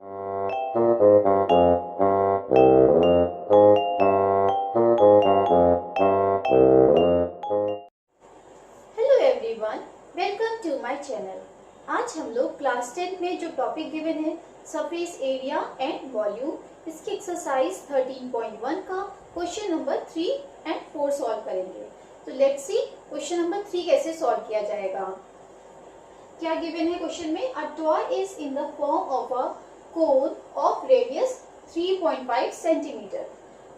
Hello everyone, welcome to my channel. आज हम लोग क्लास 10 में जो टॉपिक गिवन है सरफेस एरिया एंड वॉल्यूम, इसकी एक्सरसाइज 13.1 का क्वेश्चन नंबर 3 एंड 4 सॉल्व करेंगे। तो लेट्स सी क्वेश्चन नंबर 3 कैसे सॉल्व किया जाएगा। क्या गिवन है क्वेश्चन में? A toy is in the form of a cone of radius 3.5 centimetre.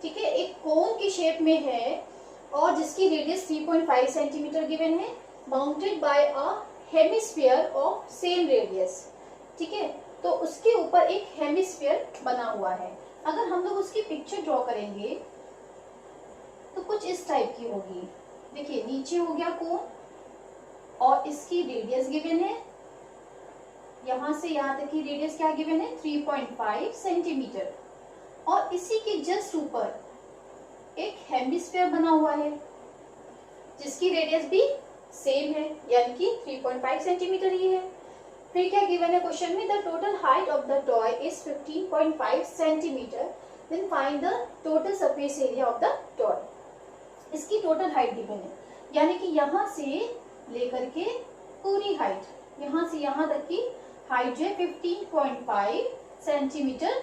ठीक है, एक कोन की शेप में है और जिसकी रेडियस 3.5 सेंटीमीटर गिवन है, mounted by a hemisphere of same radius. ठीक है, तो उसके ऊपर एक हेमिस्फीयर बना हुआ है। अगर हम लोग उसकी पिक्चर ड्रॉ करेंगे तो कुछ इस टाइप की होगी। देखिए, नीचे हो गया कोन और इसकी रेडियस गिवन है, यहां से यहां तक की रेडियस क्या गिवन है? 3.5 सेंटीमीटर। और इसी के जस्ट ऊपर एक हेमिस्फीयर बना हुआ है जिसकी रेडियस भी सेम है, यानी कि 3.5 सेंटीमीटर ही है। फिर क्या गिवन है क्वेश्चन में? The total height of the toy is 15.5 centimetre, then find the total surface area of the toy. इसकी टोटल हाइट गिवन है, यानी कि यहां से लेकर के पूरी हाइट, यहां से यहां तक की हाइट जो है 15.5 सेंटीमीटर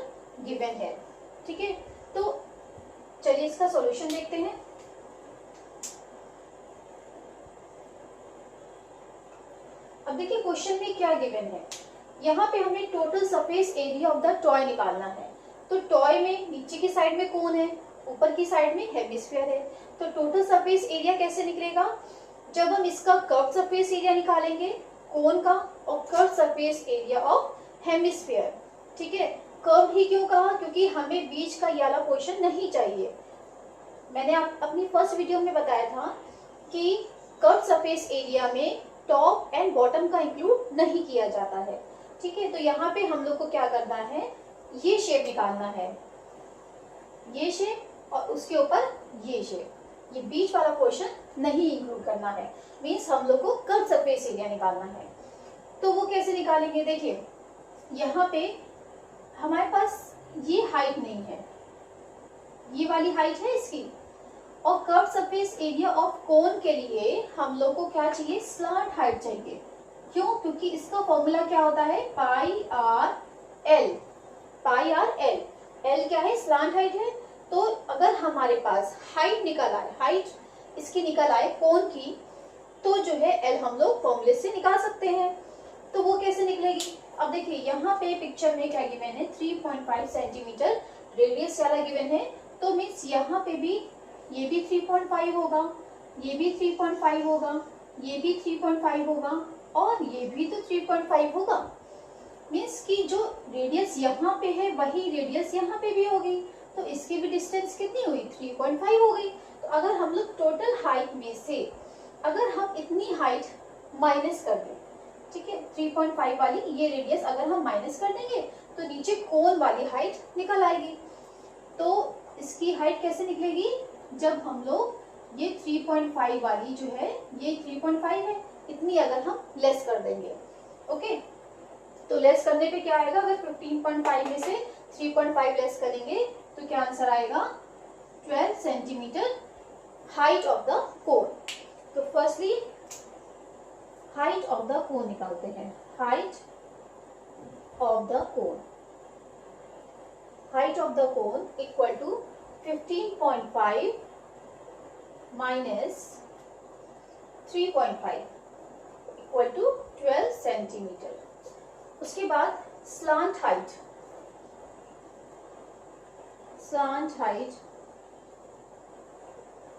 गिवन है। ठीक है, तो चलिए इसका सॉल्यूशन देखते हैं। अब देखिए क्वेश्चन में क्या गिवन है। यहाँ पे हमें total surface area of the toy निकालना है। तो टॉय में नीचे की साइड में कोन है, ऊपर की साइड में हेमिस्फीयर है। तो टोटल सरफेस एरिया कैसे निकलेगा? जब हम इसका कर्व सरफेस एरिया निकालेंगे कोन का और curve surface area of hemisphere. ठीक है, कर्व ही क्यों कहा? क्योंकि हमें बीच का ये वाला पोर्शन नहीं चाहिए। मैंने अपनी फर्स्ट वीडियो में बताया था कि कर्व सरफेस एरिया में टॉप एंड बॉटम का इंक्लूड नहीं किया जाता है। ठीक है, तो यहाँ पे हम लोग को क्या करना है, ये शेप निकालना है, ये शेप और उसके ऊपर ये शेप, ये बीच वाला पोर्शन नहीं इंक्लूड करना है। मीन्स हम लोग को कर्व सरफेस एरिया निकालना है। तो वो कैसे निकालेंगे? देखिए, यहाँ पे हमारे पास ये हाइट नहीं है, ये वाली हाइट है इसकी, और कर्व सरफेस एरिया ऑफ कोन के लिए हम लोग को क्या चाहिए? स्लांट हाइट चाहिए। क्यों? क्योंकि इसका फॉर्मूला क्या होता है? Pi R L. पाई आर एल, एल क्या है? स्लांट हाइट है। तो अगर हमारे पास हाइट निकल आए, हाइट इसकी निकल आए कोन की, तो जो है एल हम लोग फॉर्मूले से निकाल सकते हैं। तो वो कैसे निकलेगी? अब देखिए, यहाँ पे पिक्चर में क्या गिवन है? 3.5 सेंटीमीटर रेडियस वाला गिवन है। तो मीन्स यहाँ पे भी ये भी 3.5 होगा, ये भी 3.5 होगा, ये भी 3.5 होगा और ये भी तो 3.5 होगा। मीन्स कि जो रेडियस यहाँ पे है वही रेडियस यहाँ पे भी होगी। तो इसकी भी डिस्टेंस कितनी हुई? 3.5 हो गई। तो अगर हम लोग टोटल हाइट में से अगर हम इतनी हाइट माइनस कर दें, ठीक है, 3.5 वाली ये रेडियस अगर हम माइनस कर देंगे तो नीचे कोन वाली हाइट निकल आएगी। तो इसकी हाइट कैसे निकलेगी? जब हम लोग ये 3.5 वाली जो है, ये 3.5 है, इतनी अगर हम लेस कर देंगे। ओके, तो लेस करने पे क्या आएगा? अगर 15.5 में से 3.5 लेस करेंगे तो क्या आंसर आएगा? 12 centimetre height of the cone. तो firstly height of the cone निकालते हैं। Height of the cone, height of the cone equal to 15.5 minus 3.5 equal to 12 centimetre. उसके बाद slant height, slant height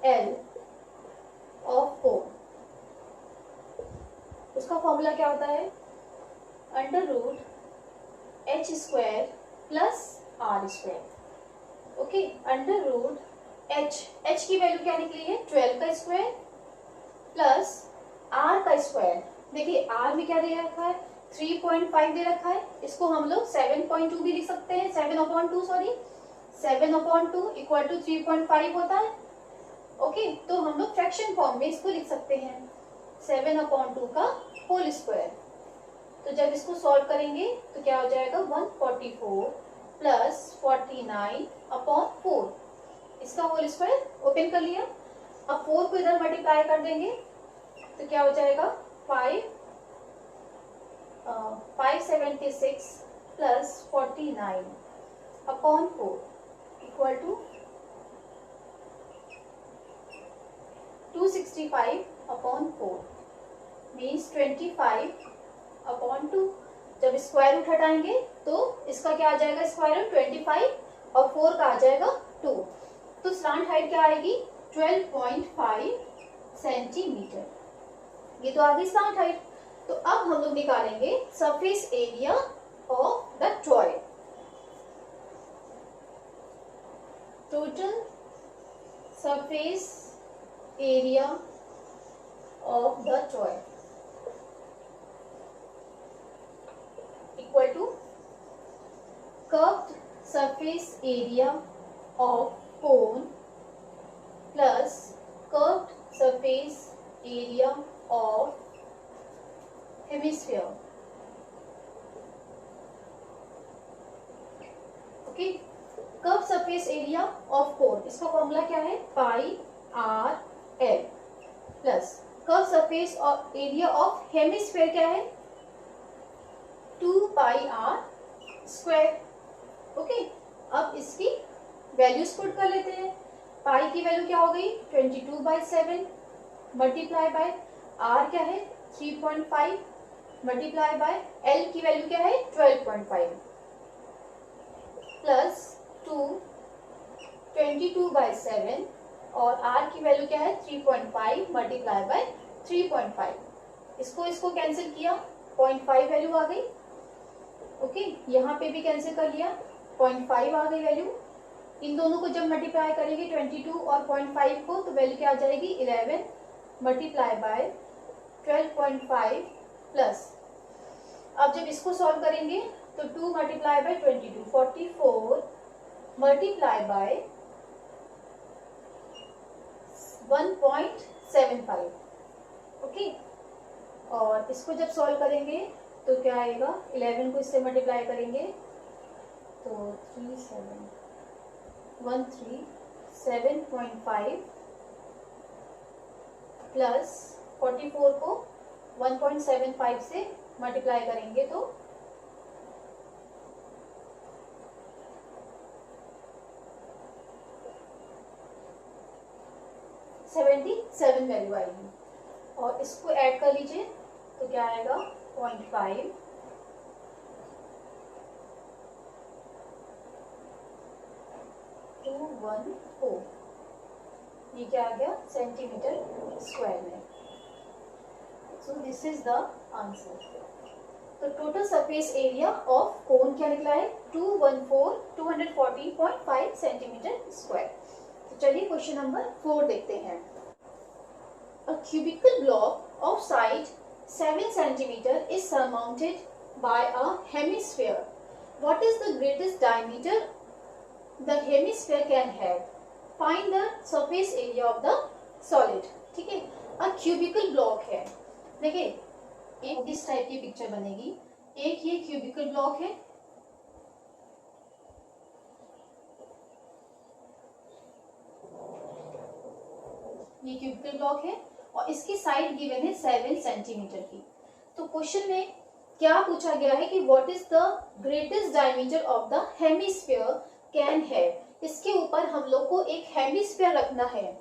L of cone, उसका formula क्या होता है? Under root H square plus R square. Okay, under root H की value क्या निकली है? 12 का स्क्वायर प्लस आर का स्क्वायर। देखिए, आर में क्या दे रखा है? 3.5 दे रखा है। इसको हम लोग 7.2 भी लिख सकते हैं, 7/2 सॉरी, 7/2 इक्वल टू 3.5 होता है। ओके, तो हम लोग फ्रैक्शन फॉर्म में इसको लिख सकते हैं, 7/2 का होल स्क्वायर तो जब इसको सॉल्व करेंगे तो क्या हो जाएगा 144 प्लस 49 अपॉन 4, इसका होल स्क्वायर ओपन कर लिया। अब 4 को इधर मल्टीप्लाई कर देंगे तो क्या हो जाएगा 576 plus 49 upon 4 equal to 265 upon 4 means 25 upon 2। जब स्क्वायर रूट हटाएंगे तो इसका क्या आ जाएगा स्क्वायर रूट 25 और 4 का आ जाएगा 2। तो स्लांट हाइट क्या आएगी 12.5 सेंटीमीटर। ये तो आ गई स्लांट हाइट। तो अब हम लोग निकालेंगे surface area of the toy. Total surface area of the toy equal to curved surface area of cone plus curved surface area of hemisphere. Okay, curve surface area of cone, इसका formula क्या है pi R L plus curve surface area of hemisphere क्या है 2 पाई r square. Okay, अब इसकी values put कर लेते हैं। पाई की वैल्यू क्या हो गई 22/7 मल्टीप्लाई बाय आर क्या है 3.5 मल्टीप्लाई बाय एल की वैल्यू क्या है 12.5 प्लस 2 22/7 और आर की वैल्यू क्या है 3.5 मल्टीप्लाई बाय 3.5। इसको कैंसिल किया 0.5 वैल्यू आ गई। ओके, यहाँ पे भी कैंसिल कर लिया 0.5 आ गई वैल्यू। इन दोनों को जब मल्टीप्लाई करेंगे 22 और 0.5 को तो वैल्यू क्या आ जाएगी 11 मल्टीप्लाई बाय 12.5 प्लस। अब जब इसको सॉल्व करेंगे तो 2 multiply by 22 44 multiply by 1.75। Okay, और इसको जब सॉल्व करेंगे तो क्या आएगा 11 को इससे मल्टीप्लाई करेंगे तो 7.5 प्लस 44 को 1.75 से मल्टीप्लाई करेंगे तो 77 वैल्यू आएगी। और इसको ऐड कर लीजिए तो क्या आएगा 0.5 214, ये क्या आ गया सेंटीमीटर स्क्वायर में। So this is the answer. तो total surface area of cone क्या निकला है 240.5 सेंटीमीटर स्क्वायर। तो चलिए क्वेश्चन नंबर 4 देखते हैं। A cubical block of side 7 centimeter is surmounted by a hemisphere. What is the greatest diameter the hemisphere can have? Find the surface area of the solid. ठीक है, a cubical block है। देखिए एक इस type की picture बनेगी, एक ये cubical block है, ये cubical block है और इसकी साइड गिवन है 7 सेंटीमीटर की। तो क्वेश्चन में क्या पूछा गया है कि what is the greatest diameter of the hemisphere can have. इसके ऊपर हम लोग को एक हेमिस्फीयर रखना है,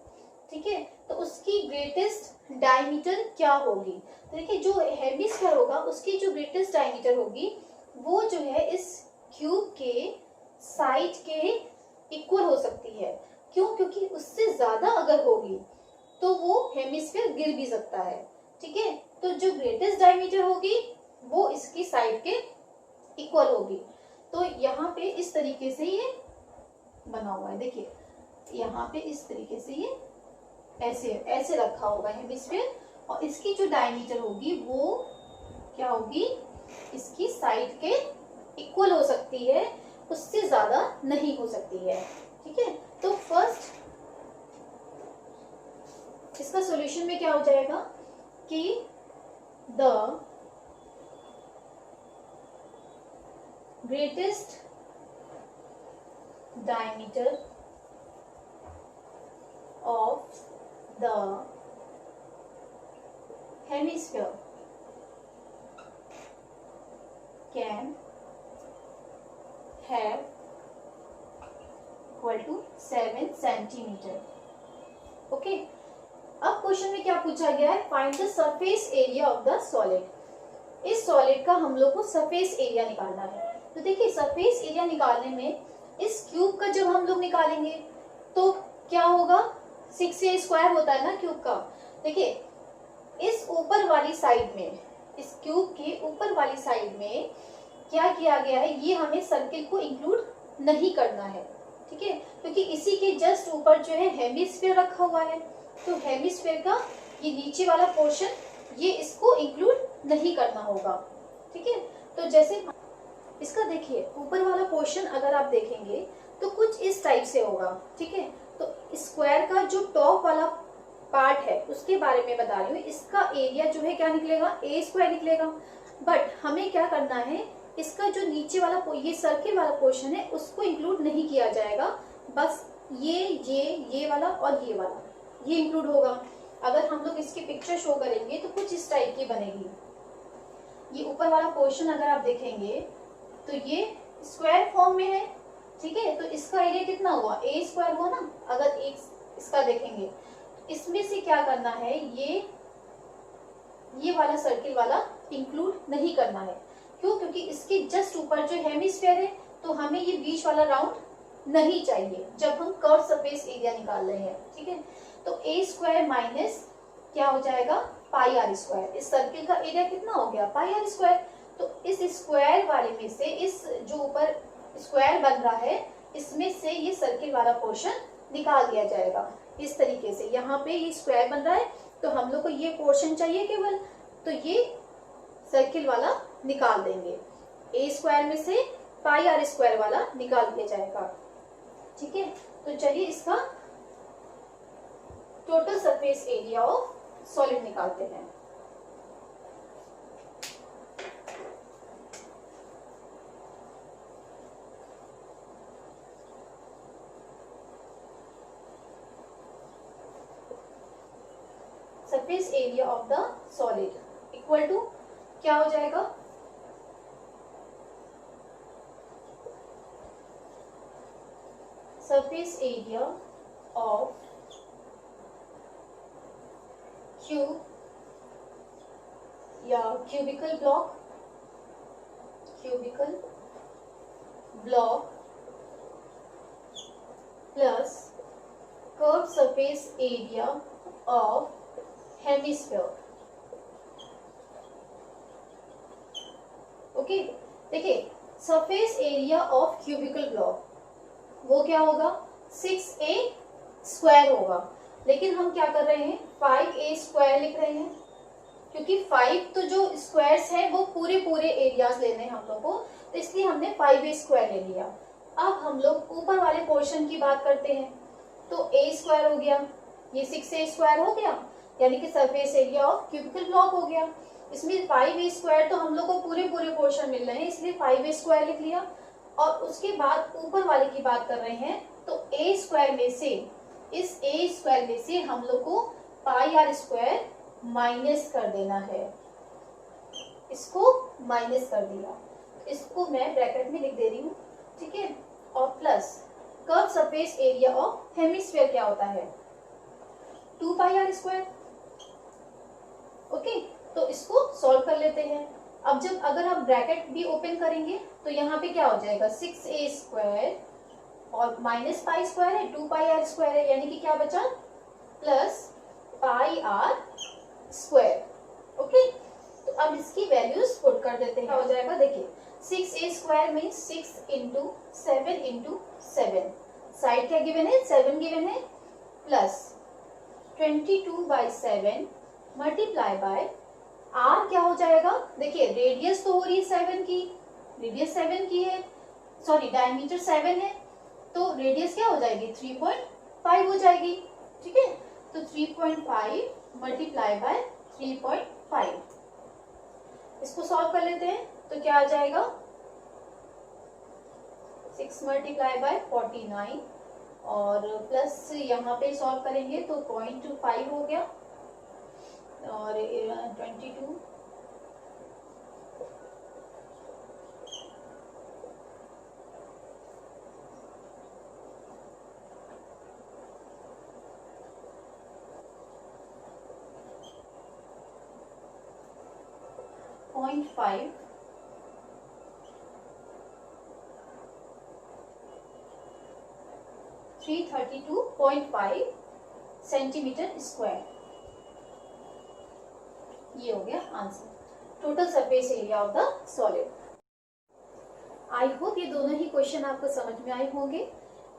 ठीक है, तो उसकी ग्रेटेस्ट डायमीटर क्या होगी। तो देखिए जो हेमिस्फीयर होगा उसकी जो ग्रेटेस्ट डायमीटर होगी वो जो है इस क्यूब के साइड के इक्वल हो सकती है। क्यों? क्योंकि उससे ज्यादा अगर होगी तो वो हेमिस्फीयर गिर भी सकता है, ठीक है। तो जो ग्रेटेस्ट डायमीटर होगी वो इसकी साइड के इक्वल होगी। तो यहाँ पे इस तरीके से ये बना हुआ है, देखिए यहाँ पे इस तरीके से ये ऐसे ऐसे रखा होगा हेमिस्फीयर, और इसकी जो डायमीटर होगी वो क्या होगी इसकी साइड के इक्वल हो सकती है, उससे ज्यादा नहीं हो सकती है, ठीक है। तो फर्स्ट इसका सॉल्यूशन में क्या हो जाएगा कि the greatest diameter of the hemisphere can have equal to 7 centimetre. Okay, अब क्वेश्चन में क्या पूछा गया है, find the surface area of the solid. इस सॉलिड का हम लोग को सरफेस एरिया निकालना है। तो देखिए सरफेस एरिया निकालने में इस क्यूब का जब हम लोग निकालेंगे तो क्या होगा, 6a स्क्वायर होता है ना क्यूब का। देखिए इस ऊपर वाली साइड में, इस क्यूब के ऊपर वाली साइड में क्या किया गया है, ये हमें सर्किल को इंक्लूड नहीं करना है, ठीक है, क्योंकि इसी के जस्ट ऊपर जो है हेमिस्फीयर रखा हुआ है। तो हेमिस्फीयर का ये नीचे वाला पोर्शन, ये इसको इंक्लूड नहीं करना होगा, ठीक है। तो जैसे इसका देखिए ऊपर वाला पोर्शन अगर आप देखेंगे तो कुछ इस टाइप से होगा, ठीक है। तो स्क्वायर का जो टॉप वाला पार्ट है उसके बारे में बता रही हूँ, इसका एरिया जो है क्या निकलेगा, ए स्क्वायर निकलेगा। बट हमें क्या करना है, इसका जो नीचे वाला ये सर्किल वाला पोर्शन है उसको इंक्लूड नहीं किया जाएगा, बस ये वाला और ये वाला ये इंक्लूड होगा। अगर हम लोग इसकी पिक्चर शो करेंगे तो कुछ इस टाइप की बनेगी। ये ऊपर वाला पोर्शन अगर आप देखेंगे तो ये स्क्वायर फॉर्म में है, ठीक है। तो इसका एरिया कितना हुआ, ए स्क्वायर हुआ ना। अगर एक इसका देखेंगे इसमें से क्या करना है, ये वाला सर्किल वाला इंक्लूड नहीं करना है। क्यों, क्योंकि इसके जस्ट ऊपर जो हेमिस्फीयर है तो हमें ये बीच वाला राउंड नहीं चाहिए जब हम कर्व सरफेस एरिया निकाल रहे हैं, ठीक है। तो ए स्क्वायर माइनस क्या हो जाएगा, पाई आर स्क्वायर। इस सर्किल का एरिया कितना हो गया, पाई आर स्क्वायर। तो इस स्क्वायर वाले में से इस जो ऊपर स्क्वायर बन रहा है इसमें से ये सर्किल वाला पोर्शन निकाल दिया जाएगा इस तरीके से। यहाँ पे ये स्क्वायर बन रहा है तो हम लोग को ये पोर्शन चाहिए केवल, तो ये सर्किल वाला निकाल देंगे। ए स्क्वायर में से पाई आर स्क्वायर वाला निकाल दिया जाएगा, ठीक है। तो चलिए इसका total surface area of solid निकालते हैं। Surface area of the solid equal to क्या हो जाएगा, सरफेस एरिया ऑफ क्यूब या cubical block plus curve surface area of hemisphere. Okay, देखिए surface area of cubical block वो क्या होगा, 6a स्क्वायर होगा। लेकिन हम क्या कर रहे हैं, 5a स्क्वायर लिख रहे हैं, क्योंकि 5 तो जो स्क्वायर्स है वो पूरे एरियाज लेने हैं हम लोग को, तो इसलिए हमने 5a स्क्वायर ले लिया। अब हम लोग ऊपर वाले पोर्शन की बात करते हैं, तो a स्क्वायर हो गया, ये 6a स्क्वायर हो गया, यानी कि surface area of cubical block हो गया। इसमें 5a स्क्वायर तो हम लोग को पूरे पोर्शन मिल रहे हैं, इसलिए 5a स्क्वायर लिख लिया। और उसके बाद ऊपर वाले की बात कर रहे हैं, तो a स्क्वायर में से, इस a स्क्वायर में से हम लोग को पाई आर स्क्वायर माइनस कर देना है। इसको माइनस कर दिया, इसको मैं ब्रैकेट में लिख दे रही हूँ, ठीक है। और plus curve surface area of hemisphere क्या होता है, 2 पाई आर स्क्वायर। ओके, तो इसको सॉल्व कर लेते हैं। अब जब अगर आप ब्रैकेट भी ओपन करेंगे तो यहाँ पे क्या हो जाएगा, 6a स्क्वायर और माइनस पाई स्क्वायर है, 2 पाई आर स्क्वायर है, यानी कि क्या बचा, plus pi r square. Okay, तो अब इसकी वैल्यूज पुट कर देते हैं, क्या हो जाएगा, देखिए 6a square mean 6 into 7 into 7, side क्या गिवन है, 7 गिवन है, प्लस 22/7 मल्टीप्लाई बाय आर क्या हो जाएगा, देखिए रेडियस तो हो रही है 7 की, रेडियस 7 की है, सॉरी डायमीटर 7 है, तो रेडियस क्या हो जाएगी, 3.5 हो जाएगी, ठीक है। तो 3.5 मल्टीप्लाई बाय 3.5, इसको सॉल्व कर लेते हैं, तो क्या आ जाएगा, 6 मल्टीप्लाई बाय 49 और प्लस यहाँ पे सॉल्व करेंगे तो 0.5 हो गया और 22 0.5 332.5 सेंटीमीटर स्क्वायर। ये हो गया answer, total surface area of the solid. I hope ये दोनों ही क्वेश्चन आपको समझ में आए होंगे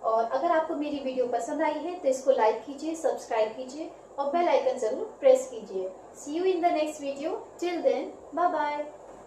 और अगर आपको मेरी वीडियो पसंद आई है तो इसको लाइक कीजिए, सब्सक्राइब कीजिए और बेल आइकन जरूर प्रेस कीजिए। See you in the next video, till then bye bye.